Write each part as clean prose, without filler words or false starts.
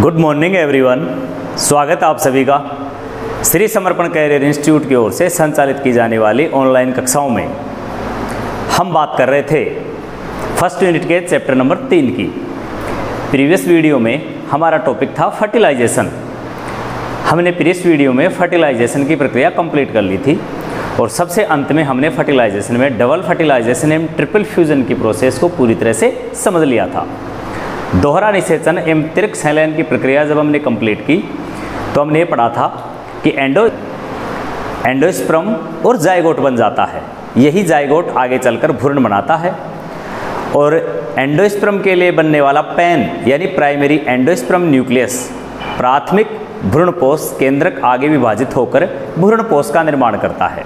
Good morning everyone. स्वागत है आप सभी का श्री समर्पण कैरियर इंस्टीट्यूट की ओर से संचालित की जाने वाली ऑनलाइन कक्षाओं में। हम बात कर रहे थे फर्स्ट यूनिट के चैप्टर नंबर 3 की। प्रीवियस वीडियो में हमारा टॉपिक था फर्टिलाइजेशन। हमने प्रीवियस वीडियो में फर्टिलाइजेशन की प्रक्रिया कंप्लीट कर ली थी और सबसे अंत में हमने फर्टिलाइजेशन में डबल फर्टिलाइजेशन एवं ट्रिपल फ्यूजन की प्रोसेस को पूरी तरह से समझ लिया था। दोहरा निषेचन एवं तिर्क संलयन की प्रक्रिया जब हमने कंप्लीट की तो हमने ये पढ़ा था कि एंडोस्पर्म और जाइगोट बन जाता है। यही जाइगोट आगे चलकर भ्रूण बनाता है और एंडोस्पर्म के लिए बनने वाला पैन यानी प्राइमरी एंडोस्पर्म न्यूक्लियस प्राथमिक भ्रूणपोष केंद्रक आगे विभाजित होकर भ्रूणपोष का निर्माण करता है।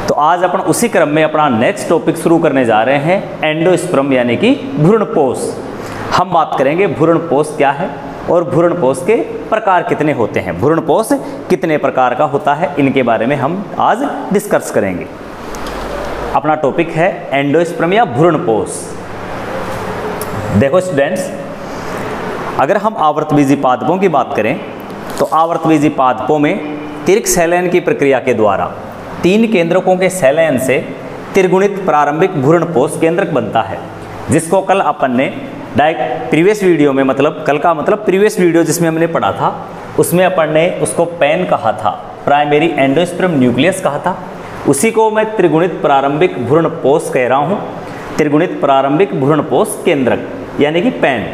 तो आज अपन उसी क्रम में अपना नेक्स्ट टॉपिक शुरू करने जा रहे हैं, एंडोस्पर्म यानी कि भ्रूणपोष। हम बात करेंगे भ्रूणपोष क्या है और भ्रूणपोष के प्रकार कितने होते हैं, भ्रूणपोष कितने प्रकार का होता है, इनके बारे में हम आज डिस्कस करेंगे। अपना टॉपिक है एंडोस्पर्म या भ्रूणपोष। देखो स्टूडेंट्स, अगर हम आवर्तबीजी पादपों की बात करें तो आवर्तबीजी पादपों में तिर्क संलयन की प्रक्रिया के द्वारा 3 केंद्रकों के संलयन से त्रिगुणित प्रारंभिक भ्रूणपोष केंद्रक बनता है, जिसको कल अपन ने प्रीवियस वीडियो में प्रीवियस वीडियो जिसमें हमने पढ़ा था उसमें अपन ने उसको पैन कहा था, प्राइमरी एंडोस्पर्म न्यूक्लियस कहा था। उसी को मैं त्रिगुणित प्रारंभिक भ्रूणपोष कह रहा हूँ, त्रिगुणित प्रारंभिक भ्रूणपोष केंद्रक यानी कि पैन।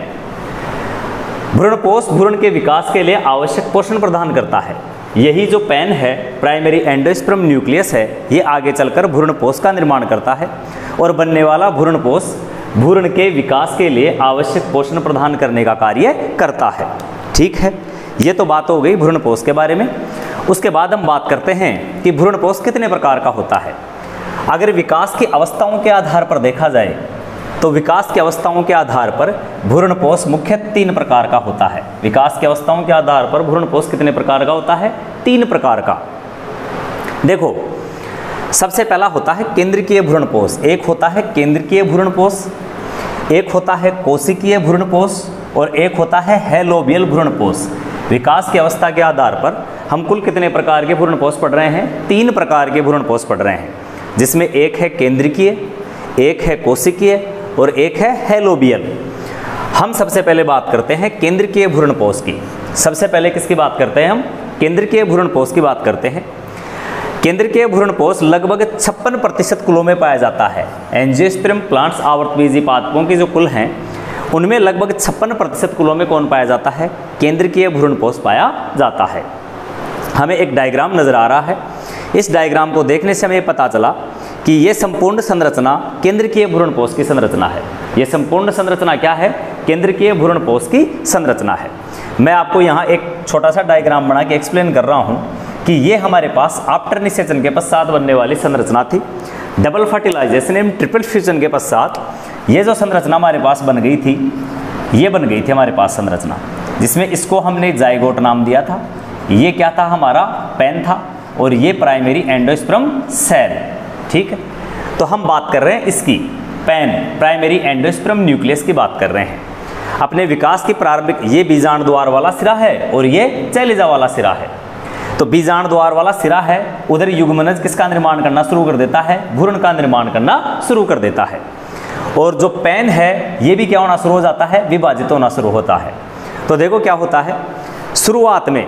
भ्रूणपोष भ्रूण के विकास के लिए आवश्यक पोषण प्रदान करता है। यही जो पैन है, प्राइमरी एंडोस्पर्म न्यूक्लियस है, ये आगे चलकर भ्रूणपोष का निर्माण करता है और बनने वाला भ्रूणपोष भ्रूण के विकास के लिए आवश्यक पोषण प्रदान करने का कार्य करता है। ठीक है, ये तो बात हो गई भ्रूणपोष के बारे में। उसके बाद हम बात करते हैं कि भ्रूणपोष कितने प्रकार का होता है। अगर विकास की अवस्थाओं के आधार पर देखा जाए तो विकास की अवस्थाओं के आधार पर भ्रूणपोष मुख्य 3 प्रकार का होता है। विकास की अवस्थाओं के आधार पर भ्रूणपोष कितने प्रकार का होता है? 3 प्रकार का। देखो, सबसे पहला होता है केंद्रकीय भ्रूणपोष। एक होता है केंद्रकीय भ्रूणपोष, एक होता है कोशिकीय भ्रूणपोष और एक होता है हेलोबियल भ्रूणपोष। विकास की अवस्था के आधार पर हम कुल कितने प्रकार के भ्रूणपोष पढ़ रहे हैं? 3 प्रकार के भ्रूणपोष पढ़ रहे हैं, जिसमें एक है केंद्रकीय, एक है कोशिकीय और एक है हेलोबियल। हम सबसे पहले बात करते हैं केंद्रकीय भ्रूणपोष की। सबसे पहले किसकी बात करते हैं हम? केंद्रकीय भ्रूणपोष की बात करते हैं। केंद्रकीय भ्रूणपोष लगभग 56% कुलों में पाया जाता है। एंजियोस्पर्म प्लांट्स आवर्तबीजी पादपों की जो कुल हैं उनमें लगभग 56% कुलों में कौन पाया जाता है? केंद्रकीय भ्रूणपोष पाया जाता है। हमें एक डायग्राम नजर आ रहा है। इस डायग्राम को देखने से हमें पता चला कि ये संपूर्ण संरचना केंद्रकीय भ्रूणपोष की संरचना है। ये संपूर्ण संरचना क्या है? केंद्रकीय भ्रूणपोष की संरचना है। मैं आपको यहाँ एक छोटा सा डायग्राम बना के एक्सप्लेन कर रहा हूँ कि ये हमारे पास आफ्टर निषेचन के पश्चात बनने वाली संरचना थी। डबल फर्टिलाइजेशन एवं ट्रिपल फ्यूजन के पश्चात ये जो संरचना हमारे पास बन गई थी, ये बन गई थी हमारे पास संरचना, जिसमें इसको हमने जाइगोट नाम दिया था। ये क्या था? हमारा पैन था और ये प्राइमरी एंडोस्पर्म सेल। ठीक है, तो हम बात कर रहे हैं इसकी पैन प्राइमरी एंडोस्पर्म न्यूक्लियस की बात कर रहे हैं। अपने विकास की प्रारंभिक, ये बीजांड द्वार वाला सिरा है और ये चैलिजा वाला सिरा है। तो बीजांड द्वार वाला सिरा है, उधर युग्मनज किसका निर्माण करना शुरू कर देता है? भ्रूण का निर्माण करना शुरू कर देता है। और जो पैन है ये भी क्या होना शुरू हो जाता है? विभाजित होना शुरू होता है। तो देखो क्या होता है, शुरुआत में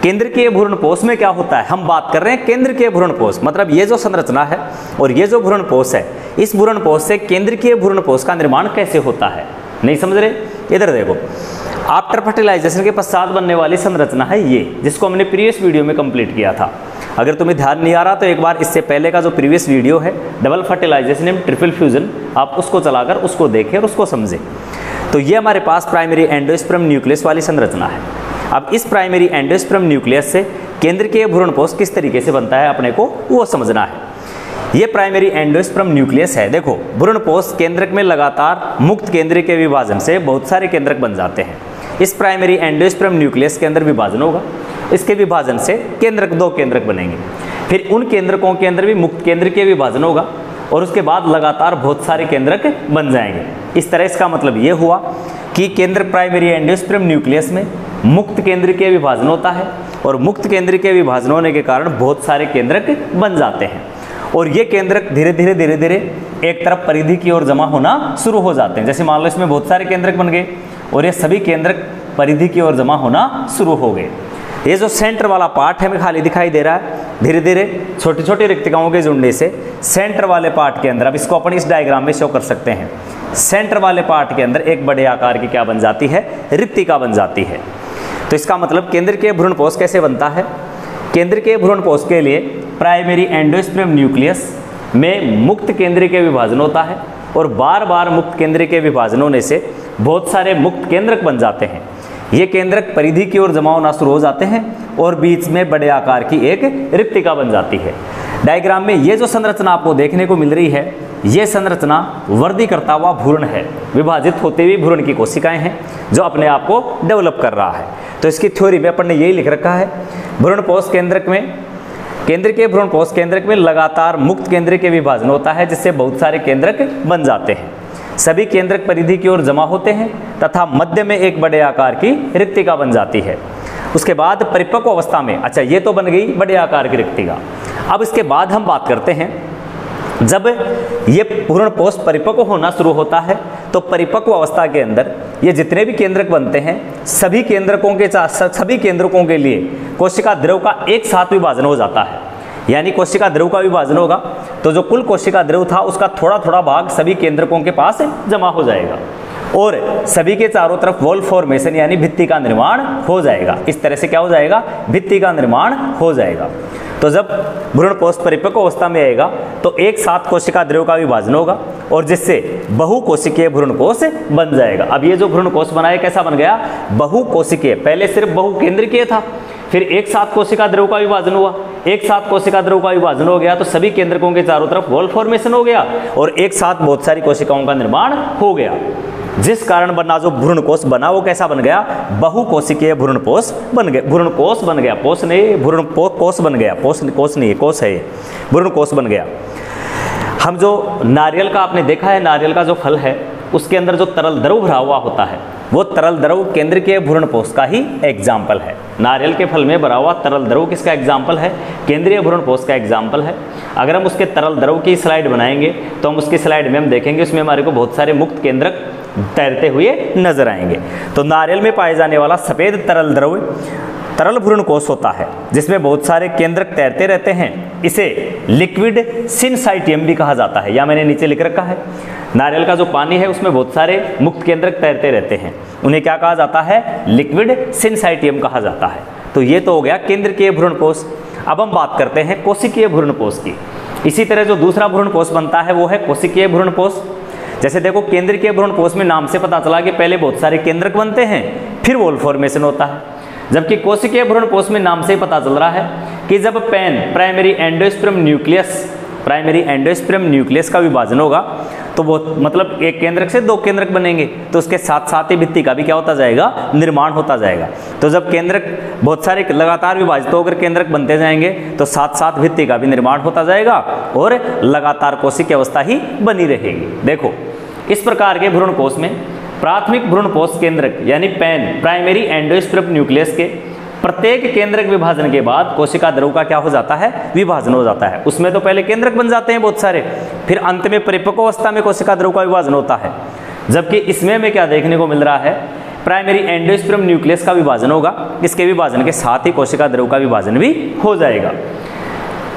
केंद्रकीय भ्रूणपोष में क्या होता है? हम बात कर रहे हैं केंद्रकीय भ्रूणपोष, मतलब ये जो संरचना है और ये जो भ्रूणपोष है, इस भ्रूणपोष से केंद्रकीय भ्रूणपोष का निर्माण कैसे होता है? नहीं समझ रहे? इधर देखो, आफ्टर फर्टिलाइजेशन के पश्चात बनने वाली संरचना है ये, जिसको हमने प्रीवियस वीडियो में कंप्लीट किया था। अगर तुम्हें ध्यान नहीं आ रहा तो एक बार इससे पहले का जो प्रीवियस वीडियो है double fertilization and triple fusion, आप उसको चलाकर उसको देखें और उसको समझें। तो ये हमारे पास प्राइमरी एंडोस्पर्म न्यूक्लियस वाली संरचना है। अब इस प्राइमरी एंडोस्पर्म न्यूक्लियस से केंद्रकीय भ्रूणपोष किस तरीके से बनता है अपने को वो समझना है। ये प्राइमरी एंडोस्पर्म न्यूक्लियस है। देखो, भ्रूणपोष केंद्रक में लगातार मुक्त केंद्र के विभाजन से बहुत सारे केंद्रक बन जाते हैं। इस प्राइमरी एंडोस्पर्म न्यूक्लियस के अंदर विभाजन होगा, इसके विभाजन से केंद्रक 2 केंद्रक बनेंगे। फिर उन केंद्रकों के अंदर भी मुक्त केंद्र के विभाजन होगा और उसके बाद लगातार बहुत सारे केंद्रक बन जाएंगे। इस तरह इसका मतलब ये हुआ कि केंद्र प्राइमरी एंडोस्पर्म न्यूक्लियस में मुक्त केंद्रीय विभाजन होता है और मुक्त केंद्रीय विभाजन होने के कारण बहुत सारे केंद्रक बन जाते हैं और ये केंद्रक धीरे धीरे एक तरफ परिधि की ओर जमा होना शुरू हो जाते हैं। जैसे मान लो इसमें बहुत सारे केंद्रक बन गए और ये सभी केंद्रक परिधि की ओर जमा होना शुरू हो गए। ये जो सेंटर वाला पार्ट है हमें खाली दिखाई दे रहा है, धीरे धीरे छोटी छोटी रिक्तिकाओं के जुड़ने से सेंटर वाले पार्ट के अंदर, अब इसको अपन इस डायग्राम में शो कर सकते हैं, सेंटर वाले पार्ट के अंदर एक बड़े आकार की क्या बन जाती है, रिक्तिका बन जाती है। तो इसका मतलब केंद्रीय भ्रूणपोष कैसे बनता है? केंद्रीय भ्रूणपोष के लिए प्राइमरी एंडोस्पर्म न्यूक्लियस में मुक्त केंद्रीय विभाजन होता है और बार बार मुक्त केंद्रीय विभाजन होने से बहुत सारे मुक्त केंद्रक बन जाते हैं। ये केंद्रक परिधि की ओर जमा होना शुरू हो जाते हैं और बीच में बड़े आकार की एक रिक्तिका बन जाती है। डायग्राम में ये जो संरचना आपको देखने को मिल रही है, ये संरचना वृद्धि करता हुआ भ्रूण है, विभाजित होते हुए भ्रूण की कोशिकाएं हैं जो अपने आप को डेवलप कर रहा है। तो इसकी थ्योरी में अपन ने यही लिख रखा है, भ्रूणपोष केंद्रक में, केंद्रीय भ्रूणपोष केंद्रक में लगातार मुक्त केंद्रीय विभाजन होता है जिससे बहुत सारे केंद्रक बन जाते हैं। सभी केंद्रक परिधि की ओर जमा होते हैं तथा मध्य में एक बड़े आकार की रिक्तिका बन जाती है। उसके बाद परिपक्व अवस्था में, अच्छा ये तो बन गई बड़े आकार की रिक्तिका। अब इसके बाद हम बात करते हैं, जब ये भ्रूणपोष परिपक्व होना शुरू होता है तो परिपक्व अवस्था के अंदर ये जितने भी केंद्रक बनते हैं सभी केंद्रकों के लिए कोशिका द्रव का एक साथ विभाजन हो जाता है। यानी कोशिका द्रव का विभाजन होगा तो जो कुल कोशिका द्रव था उसका थोड़ा थोड़ा भाग सभी केंद्रकों के पास जमा हो जाएगा और सभी के चारों तरफ वॉल फॉर्मेशन यानी भित्ति का निर्माण हो जाएगा। इस तरह से क्या हो जाएगा, भित्ति का निर्माण हो जाएगा। तो जब भ्रूणपोष परिपक्व अवस्था में आएगा तो एक साथ कोशिका द्रव का विभाजन होगा और जिससे बहुकोशिकीय भ्रूणकोष बन जाएगा। अब ये जो भ्रूणकोष बनाया कैसा बन गया, बहुकोशिकीय। पहले सिर्फ बहुकेंद्रीय था, फिर एक साथ कोशिका द्रव का विभाजन हुआ, एक साथ कोशिका द्रव का विभाजन हो गया तो सभी केंद्रकों के चारों तरफ वॉल फॉर्मेशन हो गया और एक साथ बहुत सारी कोशिकाओं का निर्माण हो गया, जिस कारण बना जो भ्रूणकोष बना वो कैसा बन गया, बहुकोशिकीय भ्रूणकोष बन गया। भ्रूणकोष बन गया, कोष नहीं, भ्रूणकोष बन गया, कोष नहीं है, कोष है, भ्रूणकोष बन गया। हम जो नारियल का आपने देखा है, नारियल का जो फल है उसके अंदर जो तरल द्रव भरा हुआ होता है वो तरल द्रव केंद्रीय भ्रूणपोष का ही एग्जाम्पल है। नारियल के फल में भरा हुआ तरल द्रव किसका एग्जाम्पल है, केंद्रीय भ्रूणपोष का एग्जाम्पल है। अगर हम उसके तरल द्रव की स्लाइड बनाएंगे तो हम उसकी स्लाइड में हम देखेंगे उसमें हमारे को बहुत सारे मुक्त केंद्रक तैरते हुए नजर आएंगे। तो नारियल में पाए जाने वाला सफेद तरल द्रव तरल भ्रूणकोष होता है जिसमें बहुत सारे केंद्रक तैरते रहते हैं। इसे लिक्विड सिनसाइटियम भी कहा जाता है, या मैंने नीचे लिख रखा है। नारियल का जो पानी है उसमें बहुत सारे मुक्त केंद्रक तैरते रहते हैं, उन्हें क्या कहा जाता है, लिक्विड सिनसाइटियम कहा जाता है। तो ये तो हो गया केंद्रीय भ्रूणकोष। अब हम बात करते हैं कोशिकीय भ्रूणकोष की। इसी तरह जो दूसरा भ्रूणकोष बनता है वो है कोशिकीय भ्रूणकोष। जैसे देखो केंद्रीय भ्रूणकोष में नाम से पता चला कि पहले बहुत सारे केंद्रक बनते हैं फिर वॉल फॉर्मेशन होता है, जबकि कोशिकीय भ्रूणकोष में नाम से ही पता चल रहा है कि जब प्राइमरी एंडोस्पर्म न्यूक्लियस का विभाजन होगा तो वो मतलब एक केंद्रक से दो केंद्रक बनेंगे तो उसके साथ साथ ही भित्ति का भी क्या होता जाएगा, निर्माण होता जाएगा। तो जब केंद्रक बहुत सारे लगातार विभाजित होकर केंद्रक बनते जाएंगे तो साथ साथ भित्ति का भी निर्माण होता जाएगा और लगातार कोशिकीय अवस्था ही बनी रहेगी। देखो इस प्रकार के भ्रूणकोष में प्राथमिक भ्रूणकोष केंद्रक यानी प्राइमरी एंडोस्पर्म न्यूक्लियस के प्रत्येक केंद्रक विभाजन के बाद कोशिका द्रव का क्या हो जाता है, विभाजन हो जाता है। उसमें तो पहले केंद्रक बन जाते हैं बहुत सारे, फिर अंत में परिपक्व अवस्था में कोशिका द्रव का विभाजन होता है। जबकि इसमें हमें क्या देखने को मिल रहा है, प्राइमरी एंडोस्पर्म न्यूक्लियस का विभाजन होगा, इसके विभाजन के साथ ही कोशिका द्रव का विभाजन भी हो जाएगा।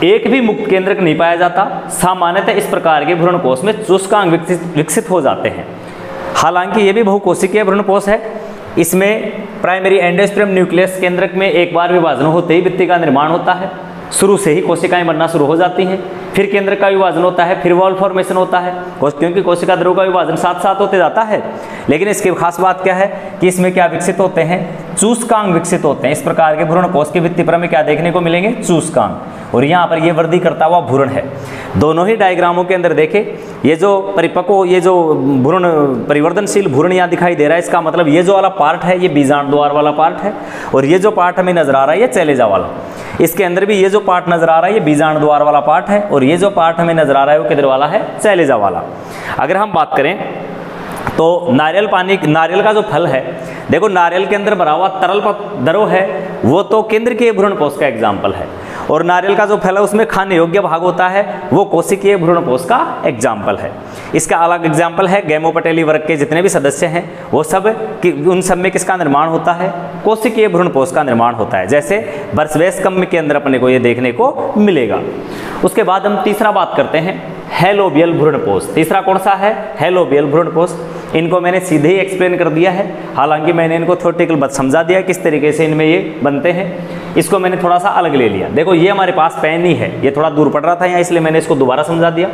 एक भी मुक्त केंद्रक नहीं पाया जाता। सामान्यतः इस प्रकार के भ्रूणकोष में चूस्कांग विकसित हो जाते हैं। हालांकि ये भी बहुकोशिकीय भ्रूणकोष है। इसमें प्राइमरी एंडोस्पर्म न्यूक्लियस केंद्रक में एक बार विभाजन होते ही भित्ति का निर्माण होता है, शुरू से ही कोशिकाएं बनना शुरू हो जाती हैं, फिर केंद्रक का विभाजन होता है, फिर वॉल फॉर्मेशन होता है, क्योंकि कोशिका द्रव का विभाजन साथ साथ होते जाता है। लेकिन इसकी खास बात क्या है कि इसमें क्या विकसित होते हैं, चूसकांग विकसित होते हैं। इस प्रकार के भ्रूणपोष के भित्ति पर हमें क्या देखने को मिलेंगे? चूसकांग। और यहाँ पर ये वृद्धि करता हुआ भ्रूण है। दोनों ही डायग्रामों के अंदर देखें, ये जो परिपक्व, ये जो भ्रूण परिवर्तनशील भ्रूण यहाँ दिखाई दे रहा है, इसका मतलब ये जो वाला पार्ट है ये बीजांड द्वार वाला पार्ट है, और ये जो पार्ट हमें नजर आ रहा है ये चैलेजा वाला। इसके अंदर भी ये जो पार्ट नजर आ रहा है ये बीजांड द्वार वाला पार्ट है, और ये जो पार्ट हमें नजर आ रहा है वो किधर वाला है? चैलेजा वाला। अगर हम बात करें तो नारियल का जो फल है, देखो नारियल के अंदर भरा हुआ तरल द्रव है, वो तो केंद्रकीय भ्रूणपोष का एग्जाम्पल है, और नारियल का जो फल है उसमें खाने योग्य भाग होता है, वो कोशिकीय भ्रूणपोष का एग्जाम्पल है। इसका अलग एग्जाम्पल है गैमोपटेली वर्ग के जितने भी सदस्य हैं वो सब उन सब में किसका निर्माण होता है? कोशिकीय भ्रूणपोष का निर्माण होता है। जैसे बर्सवेस्कम के अंदर अपने को ये देखने को मिलेगा। उसके बाद हम तीसरा बात करते हैं हेलोबियल भ्रूणपोष। तीसरा कौन सा है? हेलोबियल भ्रूणपोष। इनको मैंने सीधे ही एक्सप्लेन कर दिया है, हालांकि मैंने इनको थ्योरेटिकल बात समझा दिया किस तरीके से इनमें ये बनते हैं। इसको मैंने थोड़ा सा अलग ले लिया। देखो ये हमारे पास पेन ही है, ये थोड़ा दूर पड़ रहा था यहाँ, इसलिए मैंने इसको दोबारा समझा दिया।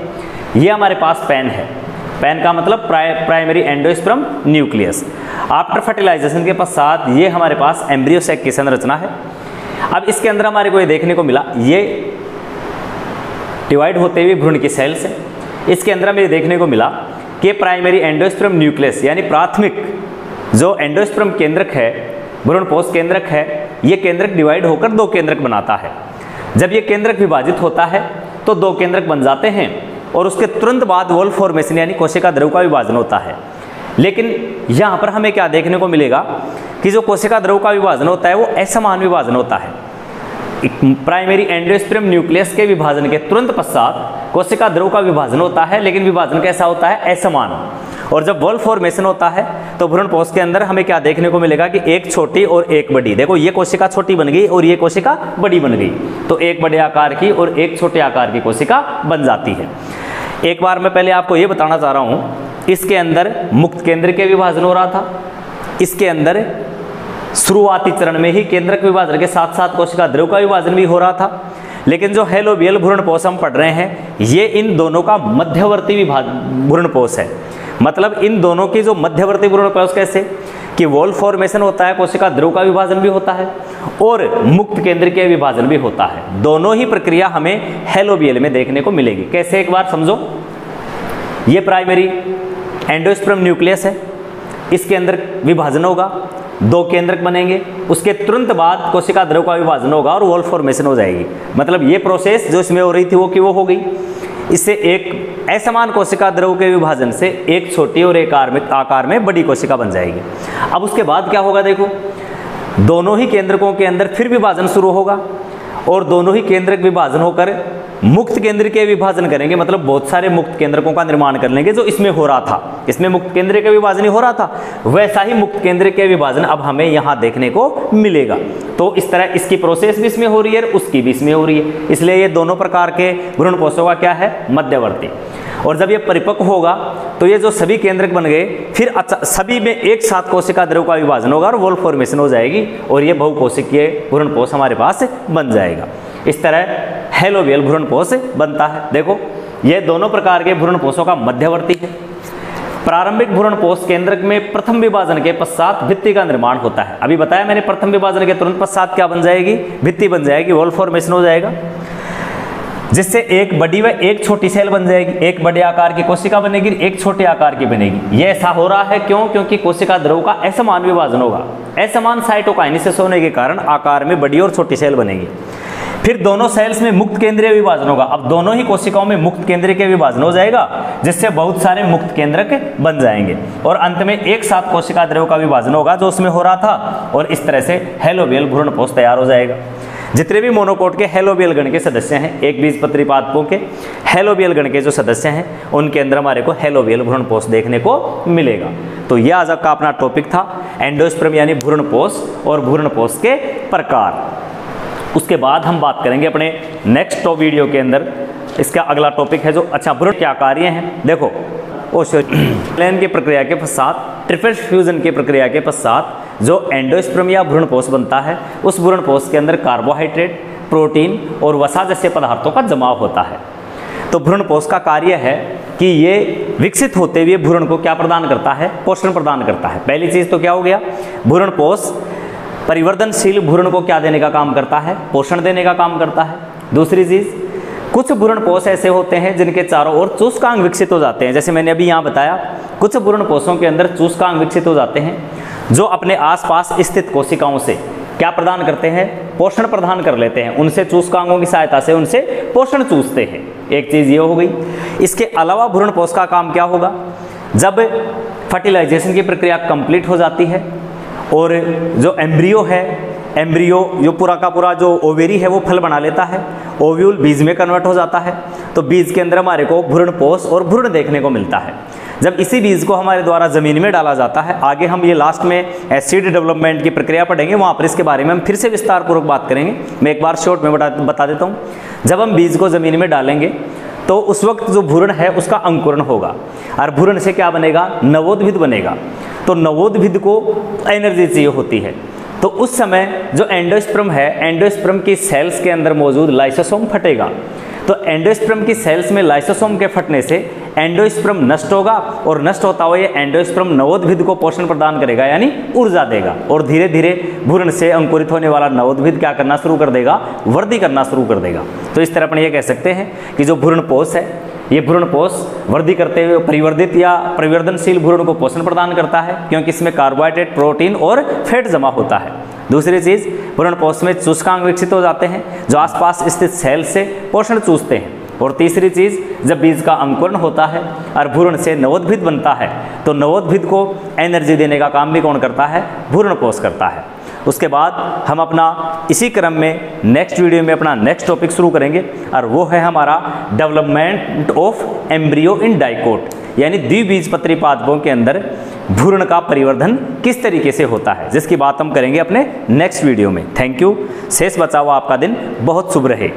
ये हमारे पास पेन है। पेन का मतलब primary endosperm nucleus. After fertilization के पश्चात ये हमारे पास एम्ब्रियो सैक की संरचना है। अब इसके अंदर हमारे को ये देखने को मिला, ये डिवाइड होते हुए भ्रूण की सेल्स है। इसके अंदर हमें देखने को मिला कि प्राइमरी एंडोस्पर्म न्यूक्लियस यानी प्राथमिक जो एंडोस्पर्म केंद्रक है, भ्रूणपोष केंद्रक है, ये केंद्रक डिवाइड होकर दो केंद्रक बनाता है। जब ये केंद्रक विभाजित होता है तो दो केंद्रक बन जाते हैं, और उसके तुरंत बाद वॉल फॉर्मेशन यानी कोशिका द्रव का विभाजन होता है। लेकिन यहाँ पर हमें क्या देखने को मिलेगा कि जो कोशिका द्रव का विभाजन होता है वो असमान विभाजन होता है। प्राइमरी एंडोस्पर्म न्यूक्लियस के विभाजन के तुरंत पश्चात कोशिका द्रव का विभाजन होता है, लेकिन विभाजन कैसा होता है? असमान। और जब वॉल फॉर्मेशन होता है तो भ्रूणपोष के अंदर हमें क्या देखने को मिलेगा कि एक छोटी और एक बड़ी। देखो ये कोशिका छोटी बन गई और ये कोशिका बड़ी बन गई, तो एक बड़े आकार की और एक छोटे आकार की कोशिका बन जाती है। एक बार मैं पहले आपको ये बताना चाह रहा हूँ, इसके अंदर मुक्त केंद्र के विभाजन हो रहा था, इसके अंदर शुरुआती चरण में ही केंद्रक विभाजन के साथ साथ कोशिका द्रव का विभाजन भी हो रहा था। लेकिन जो हेलोबियल भ्रूणपोष हम पढ़ रहे हैं ये इन दोनों का मध्यवर्ती भ्रूणपोष है। मतलब इन दोनों की जो मध्यवर्ती भ्रूणपोष कैसे कि वॉल फॉर्मेशन होता है, कोशिका द्रव का विभाजन भी होता है और मुक्त केंद्र के विभाजन भी होता है। दोनों ही प्रक्रिया हमें हेलोबियल में देखने को मिलेगी। कैसे? एक बार समझो, ये प्राइमरी एंडोस्पर्म न्यूक्लियस है, इसके अंदर विभाजन होगा, दो केंद्रक बनेंगे, उसके तुरंत बाद कोशिका द्रव का विभाजन होगा और वॉल फॉर्मेशन हो जाएगी। मतलब ये प्रोसेस जो इसमें हो रही थी वो हो गई। इससे एक असमान कोशिका द्रव के विभाजन से एक छोटी और एक आकार में बड़ी कोशिका बन जाएगी। अब उसके बाद क्या होगा? देखो दोनों ही केंद्रकों के अंदर फिर विभाजन शुरू होगा और दोनों ही केंद्रक विभाजन होकर मुक्त केंद्र के विभाजन करेंगे। मतलब बहुत सारे मुक्त केंद्रकों का निर्माण कर लेंगे जो इसमें हो रहा था। इसमें मुक्त केंद्र के विभाजन ही हो रहा था, वैसा ही मुक्त केंद्र के विभाजन अब हमें यहाँ देखने को मिलेगा। तो इस तरह इसकी प्रोसेस भी इसमें हो रही है, उसकी भी इसमें हो रही है। इसलिए ये दोनों प्रकार के भ्रूणपोषों का क्या है? मध्यवर्ती। और जब ये परिपक्व होगा तो ये जो सभी केंद्रक बन गए फिर सभी में एक साथ कोशिका द्रव का विभाजन होगा और वॉल फॉर्मेशन हो जाएगी और ये बहुकोशिकीय भ्रूणपोष हमारे पास बन जाएगा। इस तरह हेलोबियल भ्रूणपोष बनता है। देखो ये दोनों प्रकार के भ्रूणपोषों का मध्यवर्ती है। प्रारंभिक भ्रूणपोष केंद्रक में प्रथम विभाजन के पश्चात भित्ति का निर्माण होता है। अभी बताया मैंने, प्रथम विभाजन के तुरंत पश्चात क्या बन जाएगी? भित्ति बन जाएगी, वॉल फॉर्मेशन हो जाएगा, जिससे एक बड़ी व एक छोटी सेल बन जाएगी। एक बड़े आकार की कोशिका बनेगी, एक छोटे आकार की बनेगी। यह ऐसा हो रहा है क्यों? क्योंकि कोशिका द्रव का असमान विभाजन होगा। असमान साइटोकाइनेसिस होने के कारण आकार में बड़ी और छोटी सेल बनेगी। फिर दोनों सेल्स में मुक्त केंद्रीय विभाजन होगा। अब दोनों ही कोशिकाओं में मुक्त केंद्रीय के विभाजन हो जाएगा, जिससे बहुत सारे मुक्त केंद्रक बन जाएंगे और अंत में एक साथ कोशिका द्रव का विभाजन होगा जो उसमें हो रहा था, और इस तरह से हेलोबियल भ्रूणपोष तैयार हो जाएगा। जितने भी मोनोकोट के हेलोबियल गण के सदस्य हैं, एक बीजपत्री पादपों के हेलोबियल गण के जो सदस्य हैं उनके अंदर हमारे को हेलोबियल भ्रूणपोष देखने को मिलेगा। तो यह आज का अपना टॉपिक था एंडोस्पर्म यानी भ्रूणपोष और भ्रूणपोष के प्रकार। उसके बाद हम बात करेंगे अपने नेक्स्ट वीडियो के अंदर, इसका अगला टॉपिक है जो भ्रूण क्या कार्य हैं। देखो ओशोलेन की प्रक्रिया के पश्चात, ट्रिपल फ्यूजन की प्रक्रिया के पश्चात जो एंडोस्पर्म या भ्रूणपोष बनता है उस भ्रूणपोष के अंदर कार्बोहाइड्रेट, प्रोटीन और वसा जैसे पदार्थों का जमाव होता है। तो भ्रूणपोष का कार्य है कि ये विकसित होते हुए भ्रूण को क्या प्रदान करता है? पोषण प्रदान करता है। पहली चीज तो क्या हो गया? भ्रूणपोष परिवर्तनशील भ्रूण को क्या देने का काम करता है? पोषण देने का काम करता है। दूसरी चीज़, कुछ भ्रूणपोष ऐसे होते हैं जिनके चारों ओर चूसकांग विकसित हो जाते हैं। जैसे मैंने अभी यहाँ बताया, कुछ भ्रूणपोषों के अंदर चूसकांग विकसित हो जाते हैं जो अपने आसपास स्थित कोशिकाओं से क्या प्रदान करते हैं? पोषण प्रदान कर लेते हैं। उनसे चूसकांगों की सहायता से उनसे पोषण चूसते हैं। एक चीज़ ये हो गई। इसके अलावा भ्रूणपोष का काम क्या होगा? जब फर्टिलाइजेशन की प्रक्रिया कंप्लीट हो जाती है और जो एम्ब्रियो है, एम्ब्रियो जो पूरा का पूरा जो ओवेरी है वो फल बना लेता है, ओव्यूल बीज में कन्वर्ट हो जाता है, तो बीज के अंदर हमारे को भ्रूणपोष और भ्रूण देखने को मिलता है। जब इसी बीज को हमारे द्वारा ज़मीन में डाला जाता है, आगे हम ये लास्ट में एसिड डेवलपमेंट की प्रक्रिया पढ़ेंगे, वहाँ पर इसके बारे में हम फिर से विस्तार पूर्वक बात करेंगे। मैं एक बार शॉर्ट में बता देता हूँ। जब हम बीज को ज़मीन में डालेंगे तो उस वक्त जो भ्रूण है उसका अंकुरण होगा और भ्रूण से क्या बनेगा? नवोद्भिद बनेगा। तो नवोद्भिद को एनर्जी चाहिए होती है, तो उस समय जो एंडोस्पर्म है, एंडोस्पर्म की सेल्स के अंदर मौजूद लाइसोसोम फटेगा। तो एंडोस्पर्म की सेल्स में लाइसोसोम के फटने से एंडोस्पर्म नष्ट होगा और नष्ट होता हुआ ये एंडोस्पर्म नवोद्भिद को पोषण प्रदान करेगा, यानी ऊर्जा देगा, और धीरे धीरे भ्रूण से अंकुरित होने वाला नवोद्भिद क्या करना शुरू कर देगा? वृद्धि करना शुरू कर देगा। तो इस तरह अपन ये कह सकते हैं कि जो भ्रूणपोष है, ये भ्रूणपोष वृद्धि करते हुए परिवर्धित या परिवर्तनशील भ्रूण को पोषण प्रदान करता है, क्योंकि इसमें कार्बोहाइड्रेट, प्रोटीन और फैट जमा होता है। दूसरी चीज़, भ्रूणपोष में चूसकांग विकसित हो जाते हैं जो आसपास स्थित सेल से पोषण चूसते हैं। और तीसरी चीज़, जब बीज का अंकुरण होता है और भ्रूण से नवोद्भिद बनता है, तो नवोद्भिद को एनर्जी देने का काम भी कौन करता है? भ्रूणपोष करता है। उसके बाद हम अपना इसी क्रम में नेक्स्ट वीडियो में अपना नेक्स्ट टॉपिक शुरू करेंगे, और वो है हमारा development of embryo in dicot, यानी द्विबीजपत्री पादपों के अंदर भ्रूण का परिवर्धन किस तरीके से होता है, जिसकी बात हम करेंगे अपने नेक्स्ट वीडियो में। Thank you. शेष बचा हुआ आपका दिन बहुत शुभ रहे।